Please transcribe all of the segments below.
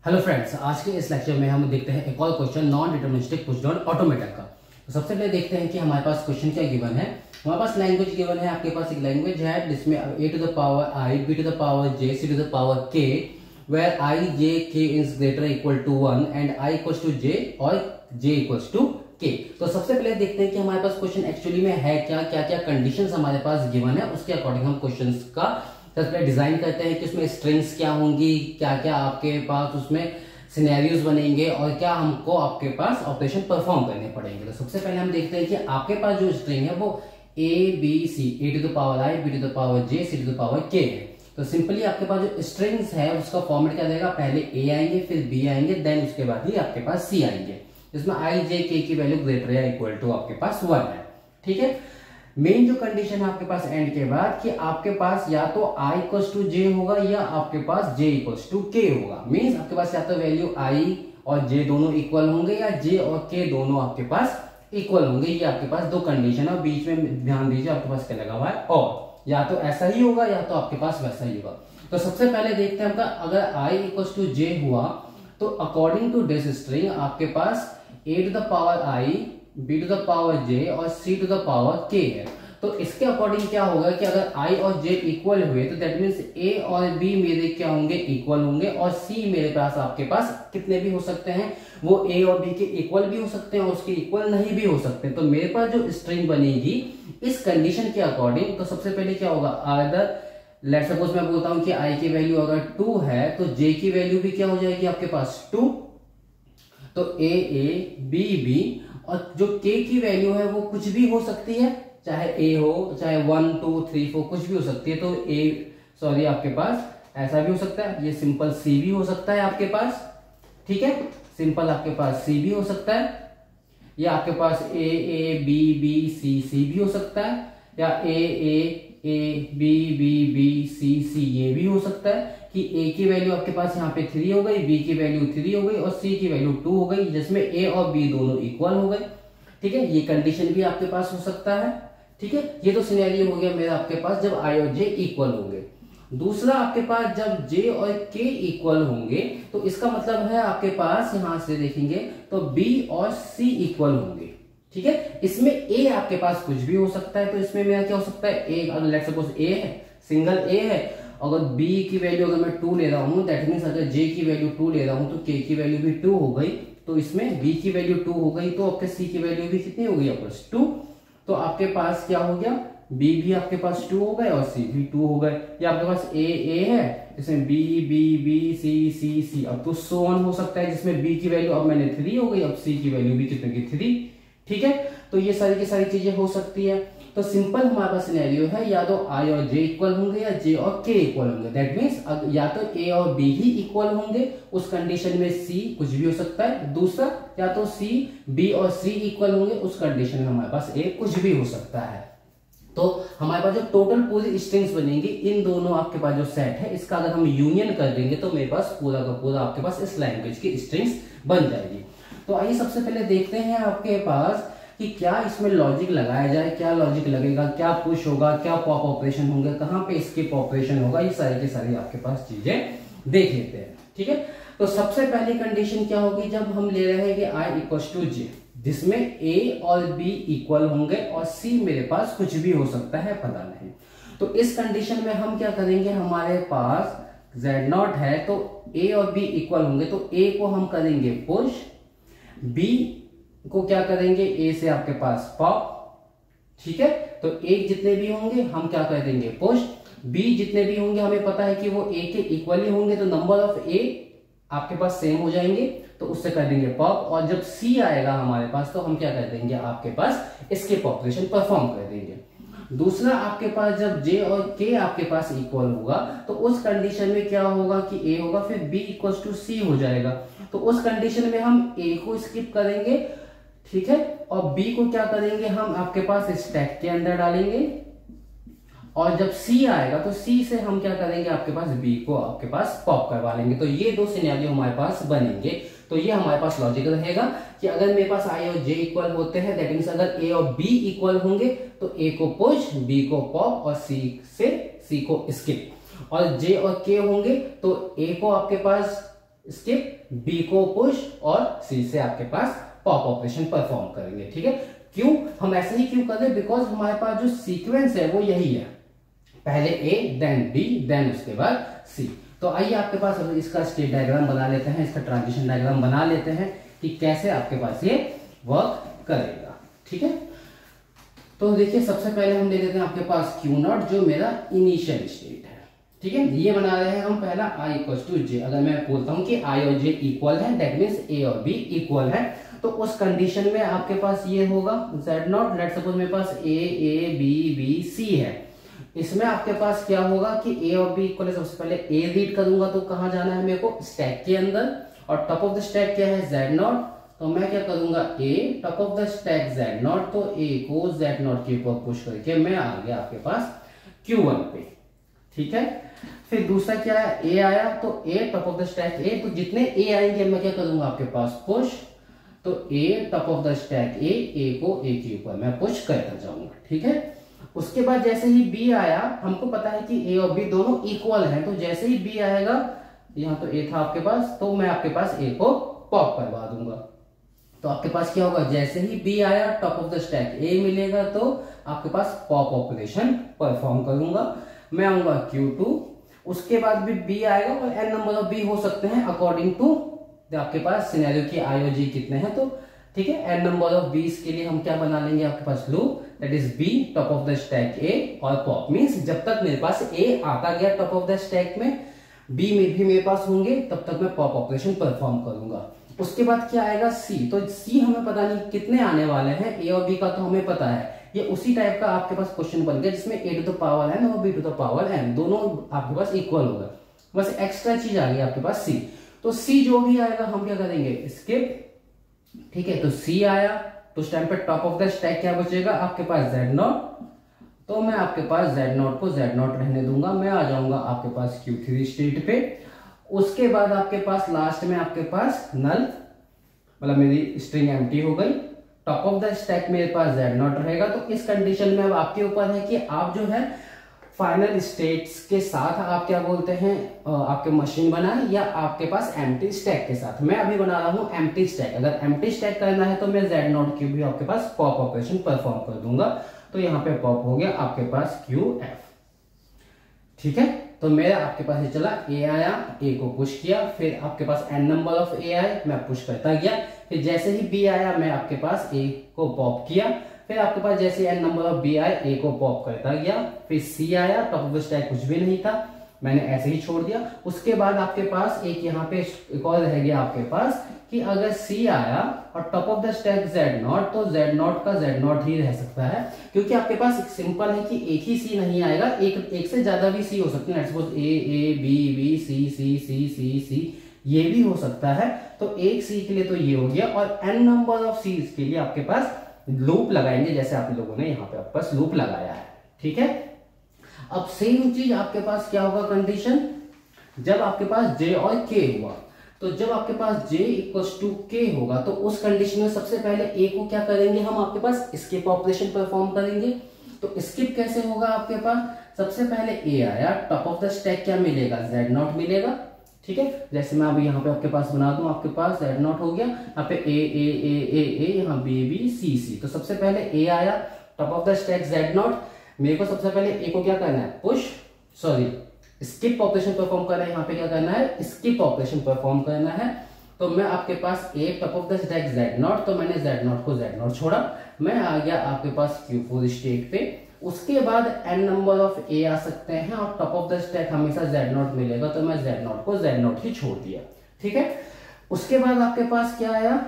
Hello friends, आज के इस लेक्चर में हम देखते हैं एक और question non deterministic push down automata का। तो सबसे पहले देखते हैं कि हमारे पास क्वेश्चन क्या गिवन है। हमारे पास लैंग्वेज गिवन है, आपके पास एक लैंग्वेज है जिसमें a to the power i, b to the power j, c to the power k, where i, j, k is greater or equal to 1 and i equals to j और j equals to k। तो सबसे पहले देखते हैं कि हमारे पास question actually में है क्या क्या कंडीशंस हमारे पास गिवन है, उसके अकॉर्डिंग हम क्वेश्चंस का सबसे पहले डिजाइन करते हैं कि उसमें स्ट्रिंग्स क्या होंगी, क्या क्या आपके पास उसमें सिनेरियोज बनेंगे और क्या हमको आपके पास ऑपरेशन परफॉर्म करने पड़ेंगे। तो सबसे पहले हम देखते हैं कि आपके पास जो स्ट्रिंग है वो a b c, a to the power i, b to the power j, c to the power k है। तो सिंपली आपके पास जो स्ट्रिंग्स है उसका फॉर्मेट क्या रहेगा, पहले a आएंगे, फिर b आएंगे, देन उसके बाद ही आपके पास c आएंगे, जिसमें i, j, k की वैल्यू ग्रेटर या इक्वल टू आपके पास 1 है। ठीक है, मेन जो कंडीशन है आपके पास एंड के बाद कि आपके पास या तो i इक्वल्स टू j होगा या आपके पास j इक्वल्स टू k होगा। मींस आपके पास या तो वैल्यू i और j दोनों इक्वल होंगे या j और k दोनों आपके पास इक्वल होंगे। ये आपके पास दो कंडीशन है और बीच में ध्यान दीजिए आपके पास क्या लगा हुआ है, और या तो ऐसा ही होगा या तो आपके पास वैसा ही होगा। तो सबसे पहले देखते हैं अगर i इक्वल्स टू j हुआ तो अकॉर्डिंग टू दिस स्ट्रिंग आपके पास a to the power i, b to the power j और c to the power k है। तो इसके अकॉर्डिंग क्या होगा कि अगर i और j इक्वल हुए तो दैट मींस a और b मेरे क्या होंगे, इक्वल होंगे, और c मेरे पास आपके पास कितने भी हो सकते हैं, वो a और b के इक्वल भी हो सकते हैं और उसके इक्वल नहीं भी हो सकते। तो मेरे पास जो स्ट्रिंग बनेगी इस कंडीशन के अकॉर्डिंग, तो सबसे पहले क्या होगा, अगर लेट्स सपोज मैं बोलता हूं कि i की वैल्यू अगर 2 है तो j की वैल्यू भी क्या हो जाएगी आपके पास 2, तो a b b, और जो k की वैल्यू है वो कुछ भी हो सकती है, चाहे a हो, चाहे 1 2 3 4 कुछ भी हो सकती है। तो आपके पास ऐसा भी हो सकता है, ये सिंपल c भी हो सकता है आपके पास। ठीक है, सिंपल आपके पास c भी हो सकता है, या आपके पास a b b c c भी हो सकता है, या a b b b c c ये भी हो सकता है कि a की वैल्यू आपके पास यहाँ पे 3 हो गई, b की वैल्यू 3 हो गई और c की वैल्यू 2 हो गई, जिसमें a और b दोनों इक्वल हो गए। ठीक है, ये कंडीशन भी आपके पास हो सकता है। ठीक है, ये तो सिनेरियो हो गया मेरा आपके पास जब i और j इक्वल होंगे। दूसरा आपके पास जब j और k इक्वल होंगे तो इसका मतलब है आपके पास यहां से देखेंगे तो b और c इक्वल होंगे। ठीक है, इसमें a आपके पास कुछ भी हो सकता है, तो इसमें मेरा क्या हो सकता है, a अगर लेट्स सपोज a है, सिंगल a है, अगर b की वैल्यू अगर मैं 2 ले रहा हूं दैट मींस अगर j की वैल्यू 2 ले रहा हूं तो k की वैल्यू भी 2 हो गई, तो इसमें b की वैल्यू 2 हो गई, तो आपके c की वैल्यू भी कितनी हो गई आपके 2। तो आपके पास क्या हो गया, b भी आपके पास 2 हो गए और c भी 2 हो गए। या आपके पास a है, इसमें b b b c c c, अब तो सो ऑन हो सकता है, जिसमें b की वैल्यू अब मैंने 3 हो गई, अब c की वैल्यू भी कितने की 3। ठीक है, तो ये सारी की सारी चीजें हो सकती है। तो सिंपल हमारे पास सिनेरियो है या तो i और j इक्वल होंगे या j और k इक्वल होंगे। दैट मींस या तो a और b ही इक्वल होंगे, उस कंडीशन में c कुछ भी हो सकता है। दूसरा या तो c b और c इक्वल होंगे, उस कंडीशन में हमारे पास a कुछ भी हो सकता है। तो हमारे पास जो टोटल पूरी स्ट्रिंग्स बनेंगी इन दोनों आपके पास जो सेट है इसका अगर हम यूनियन कर देंगे तो मेरे पास पूरा का पूरा आपके पास इस लैंग्वेज की स्ट्रिंग्स बन जाएगी। तो आइए सबसे पहले देखते हैं आपके पास कि क्या इसमें लॉजिक लगाया जाए, क्या लॉजिक लगेगा, क्या पुश होगा, क्या पॉप ऑपरेशन होंगे, कहां पे स्किप ऑपरेशन होगा, ये सारी की सारी आपके पास चीजें देख लेते हैं। ठीक है, तो सबसे पहली कंडीशन क्या होगी, जब हम ले रहे हैं कि i इक्वल्स टू j, जिसमें a और b इक्वल होंगे और c मेरे पास कुछ भी हो सकता है, पता नहीं। तो इस कंडीशन में हम क्या करेंगे, हमारे पास z0 है तो a और b इक्वल होंगे, तो a को हम करेंगे पुश, b को क्या करेंगे, a से आपके पास पॉप। ठीक है, तो a जितने भी होंगे हम क्या कर देंगे पुश, b जितने भी होंगे हमें पता है कि वो a के इक्वल ही होंगे, तो नंबर ऑफ a आपके पास सेम हो जाएंगे, तो उससे कर देंगे पॉप। और जब c आएगा हमारे पास तो हम क्या कर देंगे, आपके पास स्किप ऑपरेशन परफॉर्म कर देंगे। दूसरा आपके पास जब j और k आपके पास इक्वल होगा तो उस कंडीशन में क्या होगा कि a होगा फिर b इक्वल्स टू c हो जाएगा, तो उस कंडीशन में हम a को स्किप करेंगे। ठीक है, और b को क्या करेंगे, हम आपके पास स्टैक के अंदर डालेंगे, और जब c आएगा तो c से हम क्या करेंगे, आपके पास b को आपके पास पॉप करवा लेंगे। तो ये दो सिनेरियो हमारे पास बनेंगे। तो ये हमारे पास लॉजिक रहेगा कि अगर मेरे पास i और j इक्वल होते हैं दैट मींस अगर a और b इक्वल होंगे तो a को पुश, b को पॉप और c से c को स्किप, और j और k होंगे तो a को आपके पास स्किप, बी को पुश और सी से आपके पास पॉप ऑपरेशन परफॉर्म करेंगे। ठीक है, क्यों हम ऐसे ही क्यों कर रहे हैं, बिकॉज हमारे पास जो सीक्वेंस है वो यही है, पहले ए देन बी देन उसके बाद सी। तो आइए आपके पास इसका स्टेट डायग्राम बना लेते हैं, इसका ट्रांजिशन डायग्राम बना लेते हैं कि कैसे आपके पास ये वर्क करेगा। ठीक है, तो देखिए सबसे पहले हम ले लेते हैं आपके पास क्यू नॉट जो मेरा इनिशियल स्टेट है। ठीक है, ये बना रहे हैं हम पहला i इक्वल टू जे। अगर मैं बोलता हूं कि i और j इक्वल है, दैट मींस a और b इक्वल है, तो उस कंडीशन में आपके पास ये होगा z नॉट। लेट सपोज मेरे पास a b b c है, इसमें आपके पास क्या होगा कि a और b इक्वल है। सबसे पहले a रीड करूंगा तो कहां जाना है मेरे को, स्टैक के अंदर, और टॉप ऑफ द स्टैक क्या है z नॉट, तो मैं क्या करूंगा a top of the stack z not, तो a को z नॉट के ऊपर पुश करके मैं आ गया आपके पास q1 पे। ठीक है, फिर दूसरा क्या है, a आया तो a top of the stack a, तो जितने a आएंगे मैं क्या करूंगा आपके पास पुश, तो a top of the stack a को a के ऊपर मैं पुश करता जाऊंगा। ठीक है, उसके बाद जैसे ही b आया, हमको पता है कि a और b दोनों इक्वल हैं, तो जैसे ही b आएगा, यहाँ तो a था आपके पास, तो मैं आपके पास a को पॉप करवा दूंगा। तो आपके पास क्या होगा, जैसे ही b आया top of the stack a मिलेगा, तो आपके पास पॉप ऑपरेशन परफॉर्म करूंगा, मैं आऊंगा Q2, उसके बाद भी b आएगा और n नंबर ऑफ b हो सकते हैं अकॉर्डिंग टू आपके पास सिनेरियो की i और j कितने हैं। तो ठीक है, n नंबर ऑफ b's के लिए हम क्या बना लेंगे आपके पास loop, that is b top of the stack a और पॉप, मींस जब तक मेरे पास a आता गया टॉप ऑफ द स्टैक में, b में भी मेरे पास होंगे, तब तक मैं पॉप ऑपरेशन परफॉर्म करूंगा। उसके बाद क्या आएगा c, तो c हमें पता नहीं कितने आने वाले हैं, a और b का तो हमें पता है, ये उसी टाइप का आपके पास क्वेश्चन बन गया जिसमें a to the power n और b to the power n दोनों आपके पास इक्वल होगा, बस एक्स्ट्रा चीज आ गई आपके पास c। तो c जो भी आएगा हम क्या करेंगे, स्किप। ठीक है, तो c आया तो उस टाइम पे टॉप ऑफ द स्टैक क्या बचेगा आपके पास z नॉट, तो मैं आपके पास z नॉट को z नॉट रहने दूंगा, मैं आ जाऊंगा आपके पास Q3 स्टेट पे। उसके बाद आपके पास लास्ट में आपके पास नल, मतलब मेरी स्ट्रिंग एम्प्टी हो गई, टॉप ऑफ द स्टैक मेरे पास z नॉट रहेगा। तो इस कंडीशन में अब आपके ऊपर है कि आप जो है फाइनल स्टेट्स के साथ आप क्या बोलते हैं आपके मशीन बनाए, या आपके पास एम्प्टी स्टैक के साथ। मैं अभी बना रहा हूं एम्प्टी स्टैक, अगर एम्प्टी स्टैक करना है तो मैं z नॉट की भी आपके पास पॉप ऑपरेशन परफॉर्म कर दूंगा, तो यहाँ पे पॉप हो गया आपके पास QF। ठीक है, तो मेरा आपके पास ये चला, a आया, a को पुश किया, फिर आपके पास n नंबर ऑफ a आए, मैं पुश करता गया, फिर जैसे ही b आया मैं आपके पास a को पॉप किया, फिर आपके पास जैसे n नंबर ऑफ b आए a को पॉप करता गया, फिर c आया, टॉप ऑफ द स्टैक कुछ भी नहीं था, मैंने ऐसे ही छोड़ दिया। उसके बाद आपके पास एक यहाँ पे एक और रह गया आपके पास कि अगर c आया और top of the stack z not, तो z नॉट का z नॉट ही रह सकता है, क्योंकि आपके पास एक सिंपल है कि एक ही c नहीं आएगा, एक से ज्यादा भी c हो सकते हैं, suppose a b b c c c c c ये भी हो सकता है। तो एक c के लिए तो ये हो गया, और n नंबर ऑफ c के लिए आपके पास लूप लगाएंगे, जैसे आप लोगों ने यहाँ पे आपके पास लूप लगाया है। ठीक है, अब सेम चीज आपके पास क्या होगा कंडीशन, जब आपके पास j और k हुआ, तो जब आपके पास j इक्वल्स टू k होगा, तो उस कंडीशन में सबसे पहले a को क्या करेंगे हम आपके पास स्किप ऑपरेशन परफॉर्म करेंगे। तो स्किप कैसे होगा आपके पास, सबसे पहले a आया, टॉप ऑफ द स्टैक क्या मिलेगा, z नॉट मिलेगा। ठीक है, जैसे मैं अभी यहाँ पे आपके पास बना दूं, आपके पास z नॉट हो गया, यहाँ पे a यहाँ b b c c, तो सबसे पहले a आया, top of the stack z not, मेरे को सबसे पहले a को क्या करना है, push sorry skip operation perform करना है, यहाँ पे क्या करना है, स्किप ऑपरेशन परफॉर्म करना है। तो मैं आपके पास a top of the stack z not, तो मैंने z नॉट को z नॉट छोड़ा, मैं आ गया आपके पास Q4 स्टेट पे। उसके बाद n नंबर ऑफ a आ सकते हैं और टॉप ऑफ द स्टैक हमेशा z नॉट मिलेगा, तो मैं z नॉट को z नॉट ही छोड़ दिया। ठीक है, उसके बाद आपके पास क्या आया,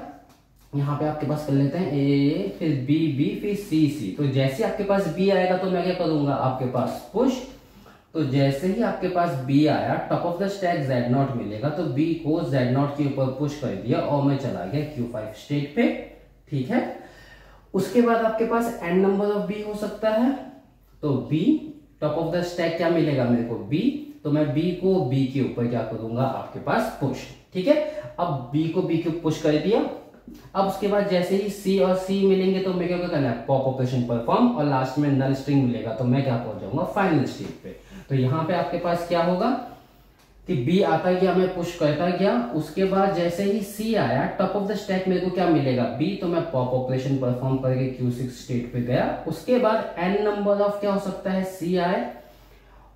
यहाँ पे आपके पास कर लेते हैं a, फिर b b फिर c c। तो जैसे आपके पास b आएगा तो मैं क्या करूंगा आपके पास पुश, तो जैसे ही आपके पास b आया, top of the stack z not मिलेगा, तो b को z नॉट के ऊपर पुश कर दिया और मैं चला गया Q5 स्टेट पे। ठीक है, उसके बाद आपके पास n नंबर ऑफ b हो सकता है, तो b top of the stack क्या मिलेगा मेरे को b, तो मैं b को b के ऊपर क्या करूंगा आपके पास पुश। ठीक है, अब b को b के पुश कर दिया। अब उसके बाद जैसे ही c और c मिलेंगे तो मैं क्या करना है, पॉप ऑपरेशन परफॉर्म, और लास्ट में नल स्ट्रिंग मिलेगा, तो मैं क्या पहुंच जाऊंगा फाइनल स्टेट पे। तो यहाँ पे आपके पास क्या होगा, कि बी आता गया, मैं पुश करता गया, उसके बाद जैसे ही सी आया टॉप ऑफ द स्टैक मेरे को क्या मिलेगा बी, तो मैं पॉप ऑपरेशन परफॉर्म करके Q6 स्टेट पे गया। उसके बाद n नंबर ऑफ क्या हो सकता है सी आए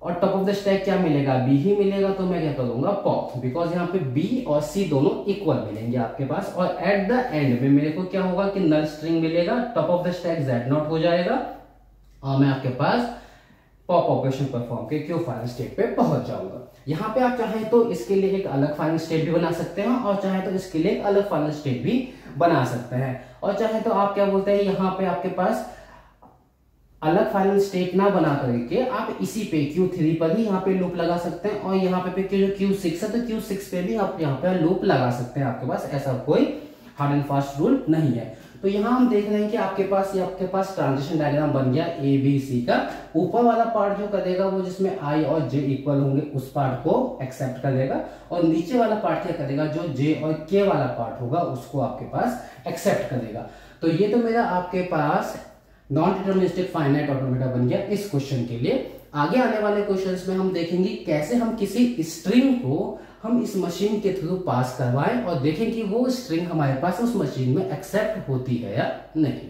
और टॉप ऑफ द स्टैक क्या मिलेगा बी ही मिलेगा, तो मैं क्या करूंगा पॉप, बिकॉज यहाँ पे बी और सी दोनों इक्वल मिलेंगे आपके पास। और एट द एंड में मेरे को क्या होगा कि नल स्ट्रिंग मिलेगा, top of the stack Z0 हो जाएगा और मैं आपके पास पॉप ऑपरेशन परफॉर्म के क्यू फाइनल स्टेट पे पहुंच जाऊंगा। यहाँ पे आप चाहें तो इसके लिए एक अलग फाइनल स्टेट भी बना सकते हैं और चाहे तो इसके लिए एक अलग फाइनल स्टेट भी बना सकते हैं, और चाहे तो आप क्या बोलते हैं यहाँ पे आपके पास अलग फाइनल स्टेट ना बना करके आप इसी पे Q3 पर ही यहाँ पे लूप लगा सकते हैं और यहाँ पे जो Q6 है तो Q6 पे भी आप यहाँ पे लूप लगा सकते हैं। आपके पास ऐसा कोई हार्ड एंड फास्ट रूल नहीं है। तो यहाँ हम देख रहे हैं कि आपके पास ट्रांजिशन डायग्राम बन गया ए बी सी का। ऊपर वाला पार्ट जो करेगा वो जिसमें I और J इक्वल होंगे उस पार्ट को एक्सेप्ट करेगा, और नीचे वाला पार्ट क्या करेगा जो J और K वाला पार्ट होगा उसको आपके पास एक्सेप्ट करेगा। तो ये तो मेरा आपके पास नॉन डिटरमिनिस्टिक फाइनाइट ऑटोमेटा बन गया इस क्वेश्चन के लिए। आगे आने वाले क्वेश्चंस में हम देखेंगे कैसे हम किसी स्ट्रिंग को हम इस मशीन के थ्रू पास करवाएं और देखें कि वो स्ट्रिंग हमारे पास उस मशीन में एक्सेप्ट होती है या नहीं।